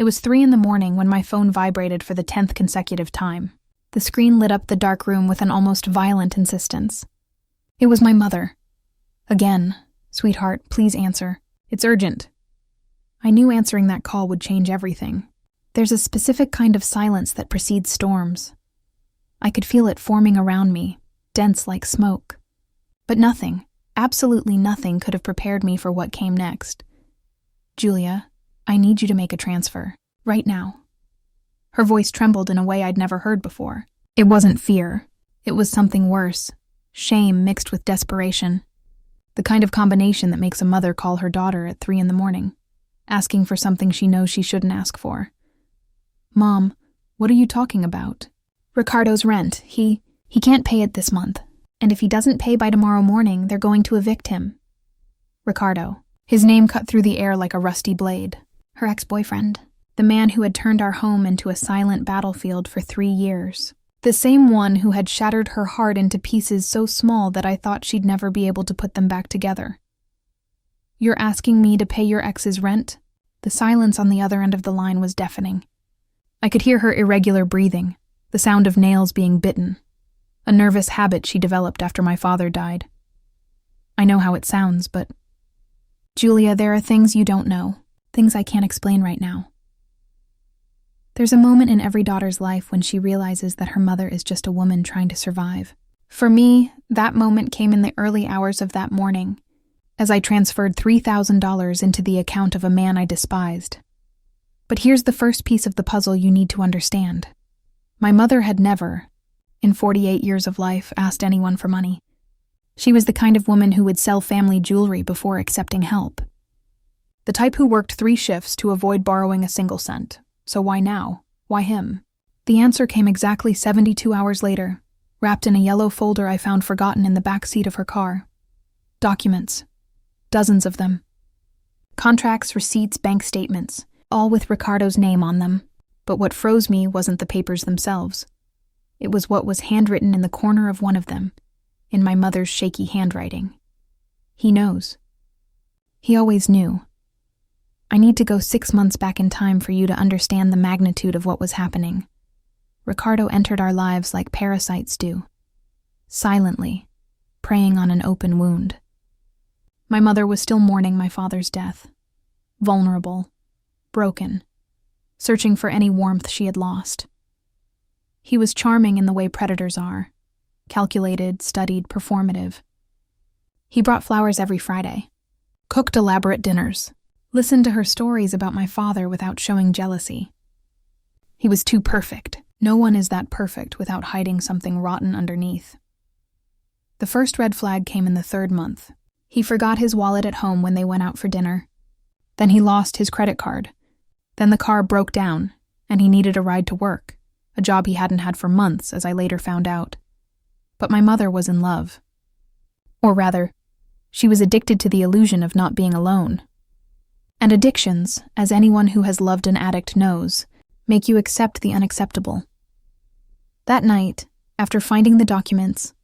It was 3 in the morning when my phone vibrated for the 10th consecutive time. The screen lit up the dark room with an almost violent insistence. It was my mother. Again. "Sweetheart, please answer. It's urgent." I knew answering that call would change everything. There's a specific kind of silence that precedes storms. I could feel it forming around me, dense like smoke. But nothing, absolutely nothing, could have prepared me for what came next. "Julia, I need you to make a transfer. Right now." Her voice trembled in a way I'd never heard before. It wasn't fear. It was something worse. Shame mixed with desperation. The kind of combination that makes a mother call her daughter at 3 in the morning, asking for something she knows she shouldn't ask for. "Mom, what are you talking about?" "Ricardo's rent. He can't pay it this month. And if he doesn't pay by tomorrow morning, they're going to evict him." Ricardo. His name cut through the air like a rusty blade. Her ex-boyfriend. The man who had turned our home into a silent battlefield for 3 years. The same one who had shattered her heart into pieces so small that I thought she'd never be able to put them back together. "You're asking me to pay your ex's rent?" The silence on the other end of the line was deafening. I could hear her irregular breathing, the sound of nails being bitten, a nervous habit she developed after my father died. I know how it sounds, but... "Julia, there are things you don't know, things I can't explain right now." There's a moment in every daughter's life when she realizes that her mother is just a woman trying to survive. For me, that moment came in the early hours of that morning, as I transferred $3,000 into the account of a man I despised. But here's the first piece of the puzzle you need to understand. My mother had never, in 48 years of life, asked anyone for money. She was the kind of woman who would sell family jewelry before accepting help. The type who worked 3 shifts to avoid borrowing a single cent. So why now? Why him? The answer came exactly 72 hours later, wrapped in a yellow folder I found forgotten in the back seat of her car. Documents. Dozens of them. Contracts, receipts, bank statements, all with Ricardo's name on them. But what froze me wasn't the papers themselves. It was what was handwritten in the corner of one of them, in my mother's shaky handwriting. He knows. He always knew. I need to go 6 months back in time for you to understand the magnitude of what was happening. Ricardo entered our lives like parasites do, silently, preying on an open wound. My mother was still mourning my father's death, vulnerable, broken, searching for any warmth she had lost. He was charming in the way predators are, calculated, studied, performative. He brought flowers every Friday, cooked elaborate dinners, listened to her stories about my father without showing jealousy. He was too perfect. No one is that perfect without hiding something rotten underneath. The first red flag came in the 3rd month. He forgot his wallet at home when they went out for dinner. Then he lost his credit card. Then the car broke down, and he needed a ride to work, a job he hadn't had for months, as I later found out. But my mother was in love. Or rather, she was addicted to the illusion of not being alone. And addictions, as anyone who has loved an addict knows, make you accept the unacceptable. That night, after finding the documents,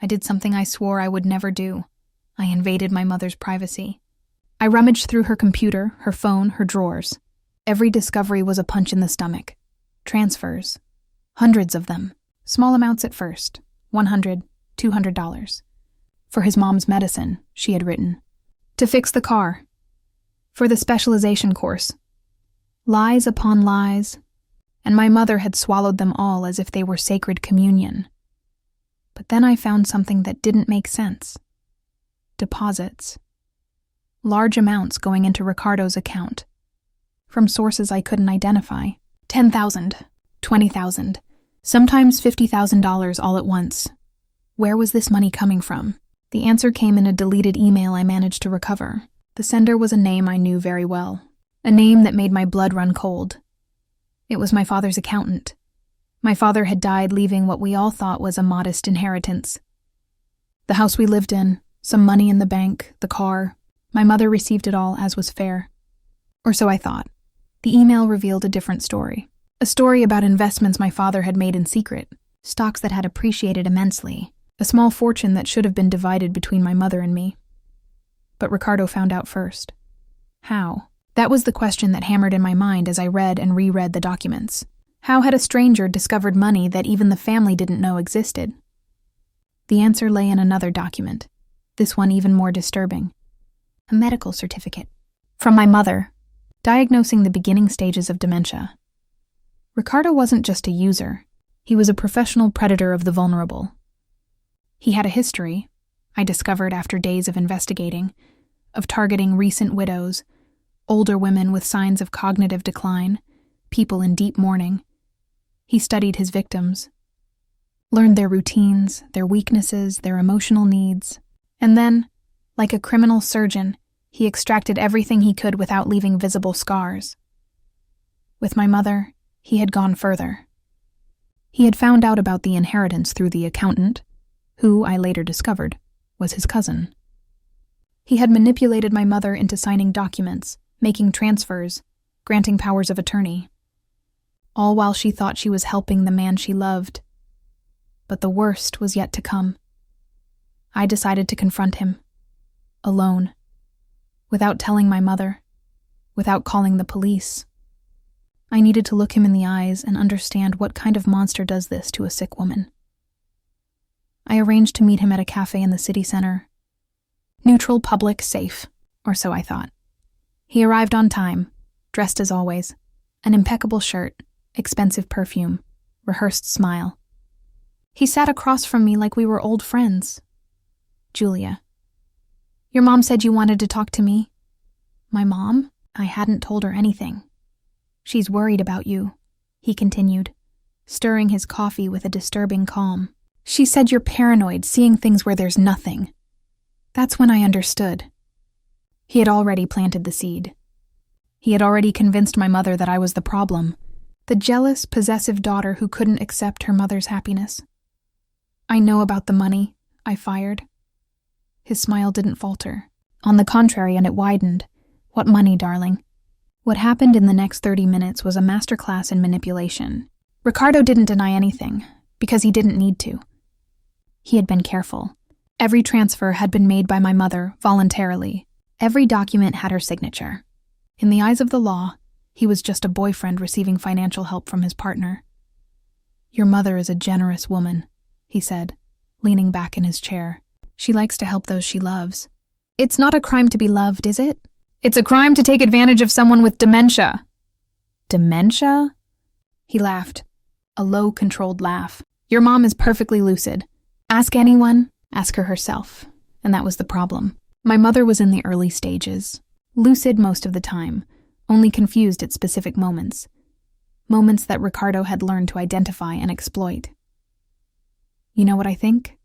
I did something I swore I would never do. I invaded my mother's privacy. I rummaged through her computer, her phone, her drawers. Every discovery was a punch in the stomach. Transfers. Hundreds of them. Small amounts at first. $100, $200. For his mom's medicine, she had written. To fix the car. For the specialization course. Lies upon lies, and my mother had swallowed them all as if they were sacred communion. But then I found something that didn't make sense. Deposits. Large amounts going into Ricardo's account. From sources I couldn't identify. $10,000, $20,000, sometimes $50,000 all at once. Where was this money coming from? The answer came in a deleted email I managed to recover. The sender was a name I knew very well. A name that made my blood run cold. It was my father's accountant. My father had died leaving what we all thought was a modest inheritance. The house we lived in, some money in the bank, the car. My mother received it all as was fair. Or so I thought. The email revealed a different story. A story about investments my father had made in secret, stocks that had appreciated immensely, a small fortune that should have been divided between my mother and me. But Ricardo found out first. How? That was the question that hammered in my mind as I read and reread the documents. How had a stranger discovered money that even the family didn't know existed? The answer lay in another document, this one even more disturbing. A medical certificate from my mother, diagnosing the beginning stages of dementia. Ricardo wasn't just a user, he was a professional predator of the vulnerable. He had a history, I discovered after days of investigating, of targeting recent widows, older women with signs of cognitive decline, people in deep mourning. He studied his victims, learned their routines, their weaknesses, their emotional needs, and then, like a criminal surgeon, he extracted everything he could without leaving visible scars. With my mother, he had gone further. He had found out about the inheritance through the accountant, who, I later discovered, was his cousin. He had manipulated my mother into signing documents, making transfers, granting powers of attorney, all while she thought she was helping the man she loved. But the worst was yet to come. I decided to confront him, alone, without telling my mother, without calling the police. I needed to look him in the eyes and understand what kind of monster does this to a sick woman. I arranged to meet him at a cafe in the city center. Neutral, public, safe, or so I thought. He arrived on time, dressed as always, an impeccable shirt, expensive perfume, rehearsed smile. He sat across from me like we were old friends. Julia. Your mom said you wanted to talk to me. My mom? I hadn't told her anything. She's worried about you, he continued, stirring his coffee with a disturbing calm. She said you're paranoid, seeing things where there's nothing. That's when I understood. He had already planted the seed. He had already convinced my mother that I was the problem, the jealous, possessive daughter who couldn't accept her mother's happiness. I know about the money, I fired. His smile didn't falter. On the contrary, and it widened. What money, darling? What happened in the next 30 minutes was a masterclass in manipulation. Ricardo didn't deny anything, because he didn't need to. He had been careful. Every transfer had been made by my mother, voluntarily. Every document had her signature. In the eyes of the law, he was just a boyfriend receiving financial help from his partner. Your mother is a generous woman, he said, leaning back in his chair. She likes to help those she loves. It's not a crime to be loved, is it? It's a crime to take advantage of someone with dementia. Dementia? He laughed, a low, controlled laugh. Your mom is perfectly lucid. Ask anyone, ask her herself. And that was the problem. My mother was in the early stages, lucid most of the time, only confused at specific moments. Moments that Ricardo had learned to identify and exploit. You know what I think?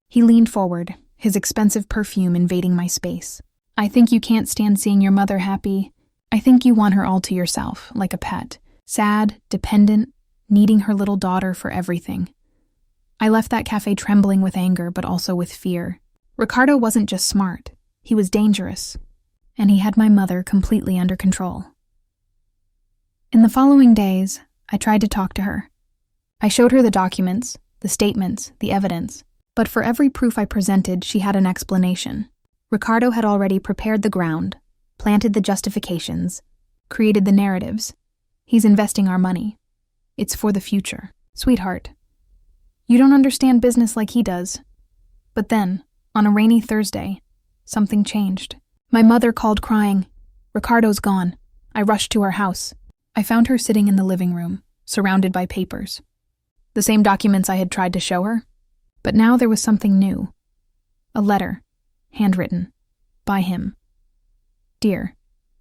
He leaned forward, his expensive perfume invading my space. I think you can't stand seeing your mother happy. I think you want her all to yourself, like a pet. Sad, dependent, needing her little daughter for everything. I left that cafe trembling with anger, but also with fear. Ricardo wasn't just smart, he was dangerous. And he had my mother completely under control. In the following days, I tried to talk to her. I showed her the documents, the statements, the evidence, but for every proof I presented, she had an explanation. Ricardo had already prepared the ground, planted the justifications, created the narratives. He's investing our money. It's for the future. Sweetheart, you don't understand business like he does. But then, on a rainy Thursday, something changed. My mother called crying. Ricardo's gone. I rushed to our house. I found her sitting in the living room, surrounded by papers. The same documents I had tried to show her. But now there was something new. A letter, handwritten, by him. Dear,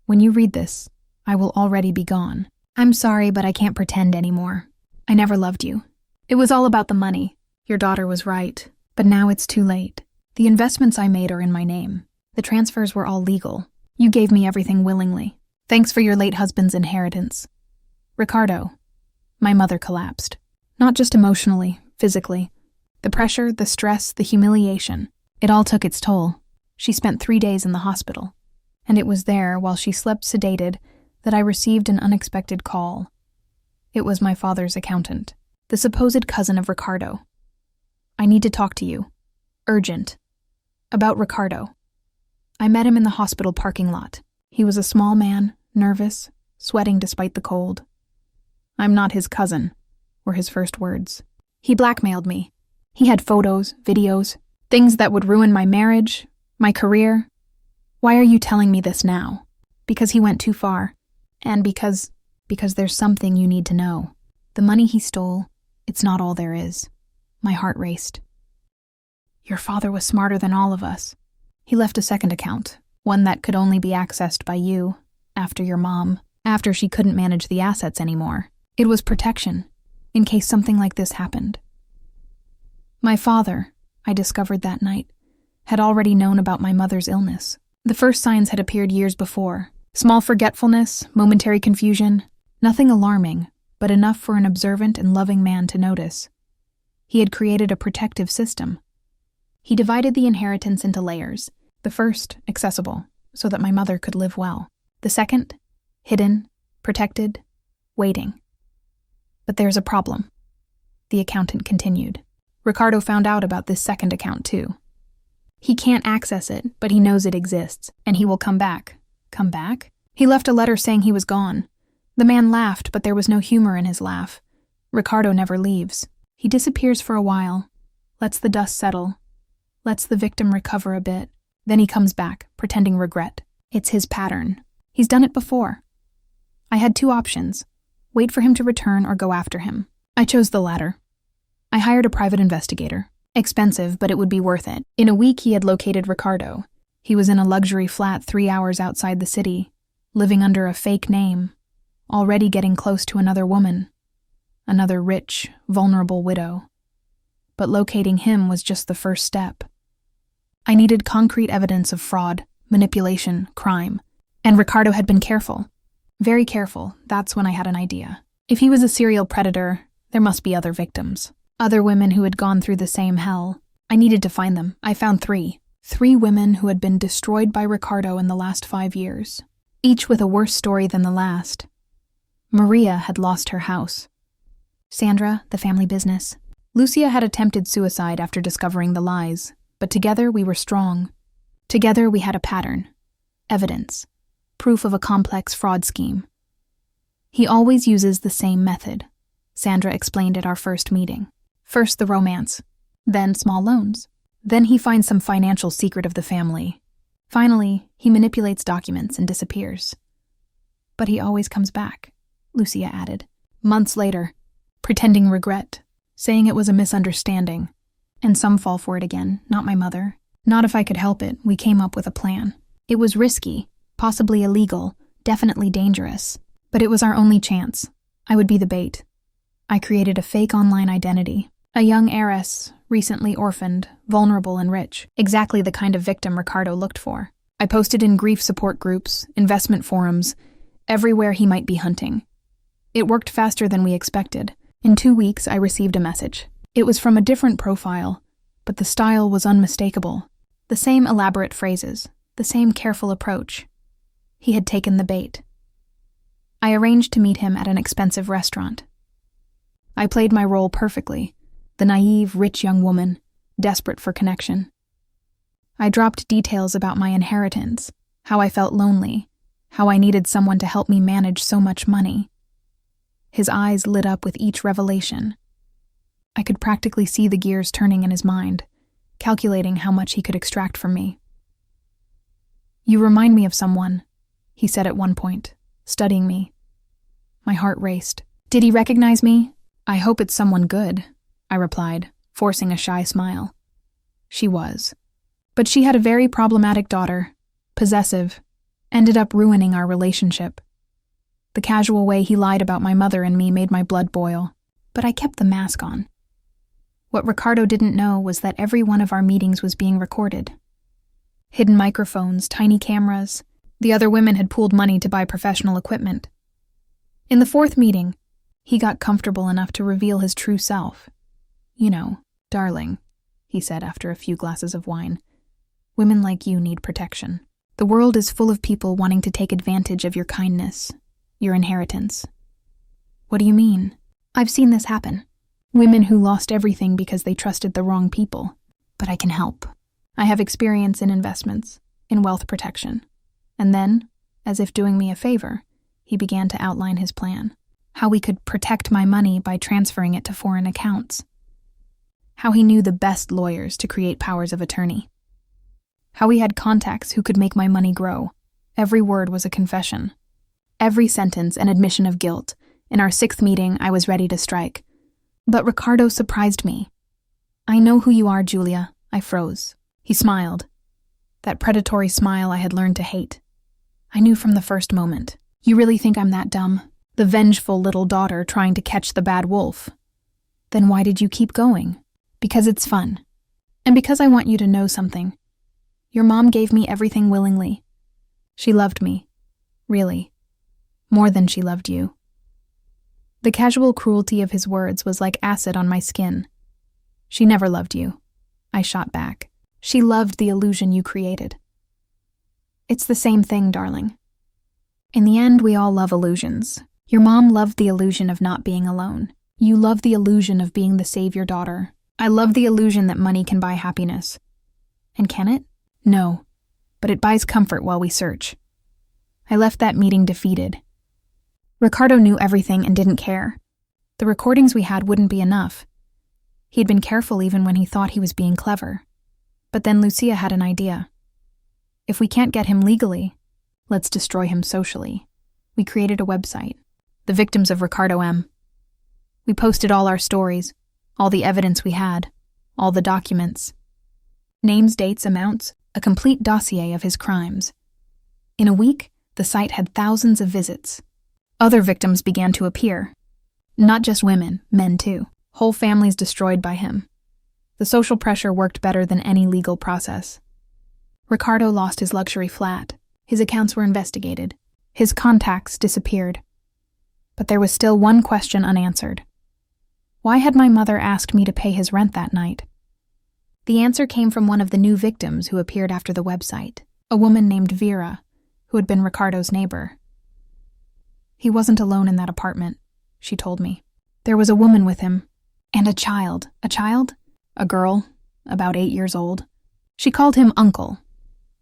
when you read this, I will already be gone. I'm sorry, but I can't pretend anymore. I never loved you. It was all about the money. Your daughter was right. But now it's too late. The investments I made are in my name. The transfers were all legal. You gave me everything willingly. Thanks for your late husband's inheritance. Ricardo. My mother collapsed. Not just emotionally, physically. The pressure, the stress, the humiliation. It all took its toll. She spent 3 days in the hospital. And it was there, while she slept sedated, that I received an unexpected call. It was my father's accountant, the supposed cousin of Ricardo. I need to talk to you. Urgent. About Ricardo. I met him in the hospital parking lot. He was a small man, nervous, sweating despite the cold. "I'm not his cousin," were his first words. He blackmailed me. He had photos, videos, things that would ruin my marriage, my career. Why are you telling me this now? Because he went too far. And because there's something you need to know. The money he stole, it's not all there is. My heart raced. Your father was smarter than all of us. He left a second account, one that could only be accessed by you, after your mom, after she couldn't manage the assets anymore. It was protection, in case something like this happened. My father, I discovered that night, had already known about my mother's illness. The first signs had appeared years before. Small forgetfulness, momentary confusion, nothing alarming, but enough for an observant and loving man to notice. He had created a protective system. He divided the inheritance into layers. The first, accessible, so that my mother could live well. The second, hidden, protected, waiting. But there's a problem, the accountant continued. Ricardo found out about this second account too. He can't access it, but he knows it exists, and he will come back. Come back? He left a letter saying he was gone. The man laughed, but there was no humor in his laugh. Ricardo never leaves. He disappears for a while, lets the dust settle, lets the victim recover a bit. Then he comes back, pretending regret. It's his pattern. He's done it before. I had two options: wait for him to return or go after him. I chose the latter. I hired a private investigator. Expensive, but it would be worth it. In a week, he had located Ricardo. He was in a luxury flat 3 hours outside the city, living under a fake name, already getting close to another woman, another rich, vulnerable widow. But locating him was just the first step. I needed concrete evidence of fraud, manipulation, crime. And Ricardo had been careful. Very careful. That's when I had an idea. If he was a serial predator, there must be other victims. Other women who had gone through the same hell. I needed to find them. I found 3. 3 women who had been destroyed by Ricardo in the last 5 years. Each with a worse story than the last. Maria had lost her house. Sandra, the family business. Lucia had attempted suicide after discovering the lies. But together we were strong. Together we had a pattern. Evidence. Proof of a complex fraud scheme. He always uses the same method, Sandra explained at our first meeting. First the romance, then small loans. Then he finds some financial secret of the family. Finally, he manipulates documents and disappears. But he always comes back, Lucia added. Months later, pretending regret, saying it was a misunderstanding. And some fall for it again, not my mother. Not if I could help it. We came up with a plan. It was risky, possibly illegal, definitely dangerous. But it was our only chance. I would be the bait. I created a fake online identity. A young heiress, recently orphaned, vulnerable and rich. Exactly the kind of victim Ricardo looked for. I posted in grief support groups, investment forums, everywhere he might be hunting. It worked faster than we expected. In 2 weeks, I received a message. It was from a different profile, but the style was unmistakable. The same elaborate phrases, the same careful approach. He had taken the bait. I arranged to meet him at an expensive restaurant. I played my role perfectly, the naive, rich young woman, desperate for connection. I dropped details about my inheritance, how I felt lonely, how I needed someone to help me manage so much money. His eyes lit up with each revelation. I could practically see the gears turning in his mind, calculating how much he could extract from me. You remind me of someone, he said at one point, studying me. My heart raced. Did he recognize me? I hope it's someone good, I replied, forcing a shy smile. She was. But she had a very problematic daughter, possessive, ended up ruining our relationship. The casual way he lied about my mother and me made my blood boil, but I kept the mask on. What Ricardo didn't know was that every one of our meetings was being recorded. Hidden microphones, tiny cameras. The other women had pooled money to buy professional equipment. In the 4th meeting, he got comfortable enough to reveal his true self. You know, darling, he said after a few glasses of wine, women like you need protection. The world is full of people wanting to take advantage of your kindness, your inheritance. What do you mean? I've seen this happen. Women who lost everything because they trusted the wrong people. But I can help. I have experience in investments, in wealth protection. And then, As if doing me a favor, he began to outline his plan. How we could protect my money by transferring it to foreign accounts. How he knew the best lawyers to create powers of attorney. How he had contacts who could make my money grow. Every word was a confession. Every sentence an admission of guilt. In our 6th meeting, I was ready to strike. But Ricardo surprised me. "I know who you are, Julia." I froze. He smiled. That predatory smile I had learned to hate. I knew from the first moment. "You really think I'm that dumb? The vengeful little daughter trying to catch the bad wolf? Then why did you keep going?" "Because it's fun. And because I want you to know something. Your mom gave me everything willingly. She loved me. Really. More than she loved you." The casual cruelty of his words was like acid on my skin. "She never loved you," I shot back. "She loved the illusion you created." "It's the same thing, darling. In the end, we all love illusions. Your mom loved the illusion of not being alone. You love the illusion of being the savior daughter. I love the illusion that money can buy happiness. And can it? No. But it buys comfort while we search." I left that meeting defeated. Ricardo knew everything and didn't care. The recordings we had wouldn't be enough. He'd been careful even when he thought he was being clever. But then Lucia had an idea. If we can't get him legally, let's destroy him socially. We created a website, The Victims of Ricardo M. We posted all our stories, all the evidence we had, all the documents. Names, dates, amounts, a complete dossier of his crimes. In a week, the site had thousands of visits. Other victims began to appear. Not just women, men too. Whole families destroyed by him. The social pressure worked better than any legal process. Ricardo lost his luxury flat. His accounts were investigated. His contacts disappeared. But there was still one question unanswered. Why had my mother asked me to pay his rent that night? The answer came from one of the new victims who appeared after the website, a woman named Vera, who had been Ricardo's neighbor. "He wasn't alone in that apartment," she told me. "There was a woman with him, and a child." "A child?" "A girl, about 8 years old. She called him Uncle."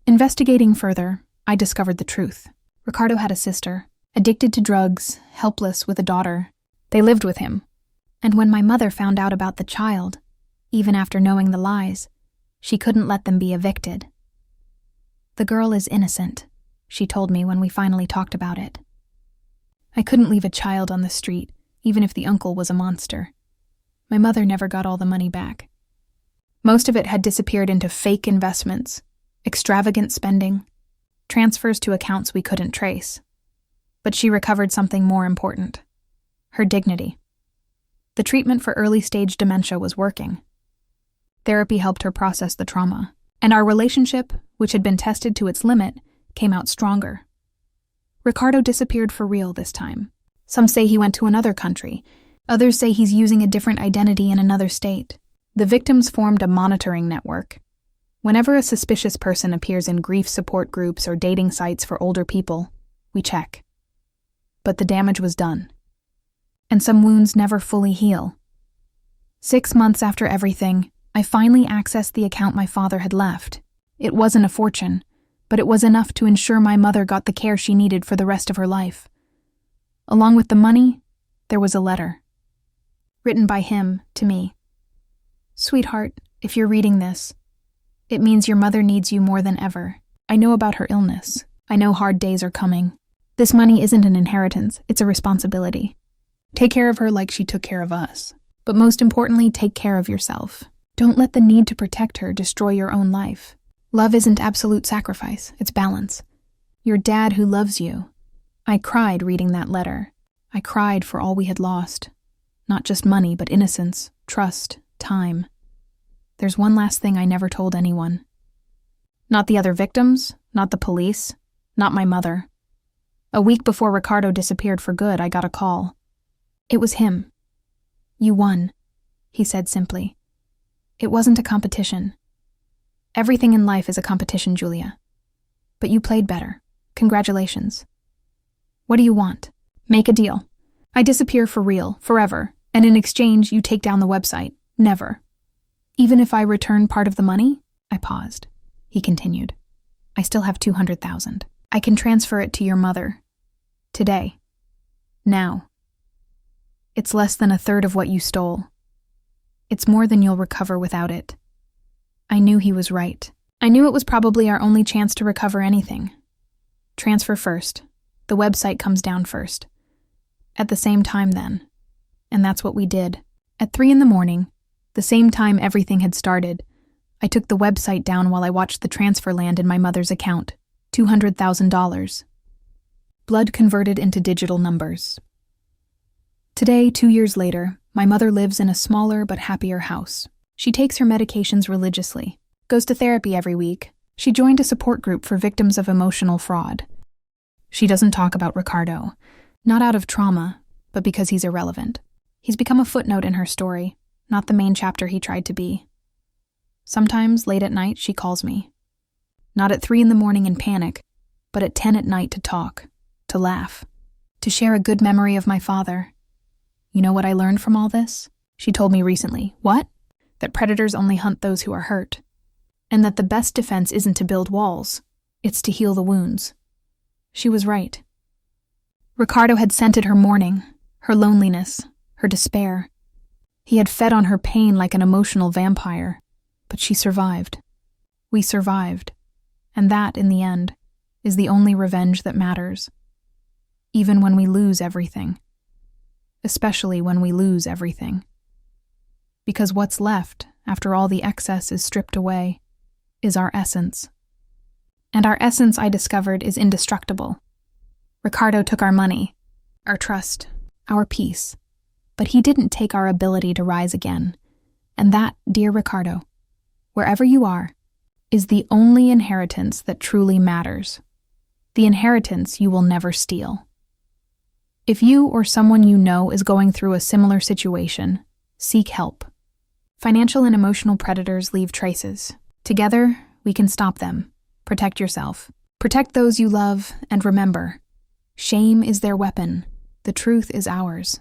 Investigating further, I discovered the truth. Ricardo had a sister, addicted to drugs, helpless with a daughter. They lived with him. And when my mother found out about the child, even after knowing the lies, she couldn't let them be evicted. "The girl is innocent," she told me when we finally talked about it. I couldn't leave a child on the street, even if the uncle was a monster. My mother never got all the money back. Most of it had disappeared into fake investments, extravagant spending, transfers to accounts we couldn't trace. But she recovered something more important: her dignity. The treatment for early-stage dementia was working. Therapy helped her process the trauma, and our relationship, which had been tested to its limit, came out stronger. Ricardo disappeared for real this time. Some say he went to another country. Others say he's using a different identity in another state. The victims formed a monitoring network. Whenever a suspicious person appears in grief support groups or dating sites for older people, we check. But the damage was done. And some wounds never fully heal. 6 months after everything, I finally accessed the account my father had left. It wasn't a fortune, but it was enough to ensure my mother got the care she needed for the rest of her life. Along with the money, there was a letter. Written by him to me. "Sweetheart, if you're reading this, it means your mother needs you more than ever. I know about her illness. I know hard days are coming. This money isn't an inheritance, it's a responsibility. Take care of her like she took care of us. But most importantly, take care of yourself. Don't let the need to protect her destroy your own life. Love isn't absolute sacrifice, it's balance. Your dad who loves you." I cried reading that letter. I cried for all we had lost. Not just money, but innocence, trust, time. There's one last thing I never told anyone. Not the other victims, not the police, not my mother. A week before Ricardo disappeared for good, I got a call. It was him. "You won," he said simply. "It wasn't a competition. Everything in life is a competition, Julia. But you played better. Congratulations. What do you want? Make a deal. I disappear for real, forever, and in exchange you take down the website. Never. Even if I return part of the money?" I paused. He continued. "I still have 200,000. I can transfer it to your mother. Today. Now. It's less than a third of what you stole. It's more than you'll recover without it. I knew he was right. I knew it was probably our only chance to recover anything. Transfer first. The website comes down first. At the same time then. And that's what we did. At 3 a.m, the same time everything had started, I took the website down while I watched the transfer land in my mother's account. $200,000. Blood converted into digital numbers. Today, 2 years later, my mother lives in a smaller but happier house. She takes her medications religiously, goes to therapy every week. She joined a support group for victims of emotional fraud. She doesn't talk about Ricardo, not out of trauma, but because he's irrelevant. He's become a footnote in her story, not the main chapter he tried to be. Sometimes, late at night, she calls me. Not at 3 a.m. in panic, but at 10 p.m. to talk, to laugh, to share a good memory of my father. You know what I learned from all this? She told me recently. What? That predators only hunt those who are hurt. And that the best defense isn't to build walls, it's to heal the wounds. She was right. Ricardo had scented her mourning, her loneliness, her despair. He had fed on her pain like an emotional vampire, but she survived. We survived. And that, in the end, is the only revenge that matters. Even when we lose everything. Especially when we lose everything. Because what's left, after all the excess is stripped away, is our essence. And our essence, I discovered, is indestructible. Ricardo took our money, our trust, our peace, but he didn't take our ability to rise again. And that, dear Ricardo, wherever you are, is the only inheritance that truly matters. The inheritance you will never steal. If you or someone you know is going through a similar situation, seek help. Financial and emotional predators leave traces. Together, we can stop them. Protect yourself. Protect those you love, and remember, shame is their weapon. The truth is ours.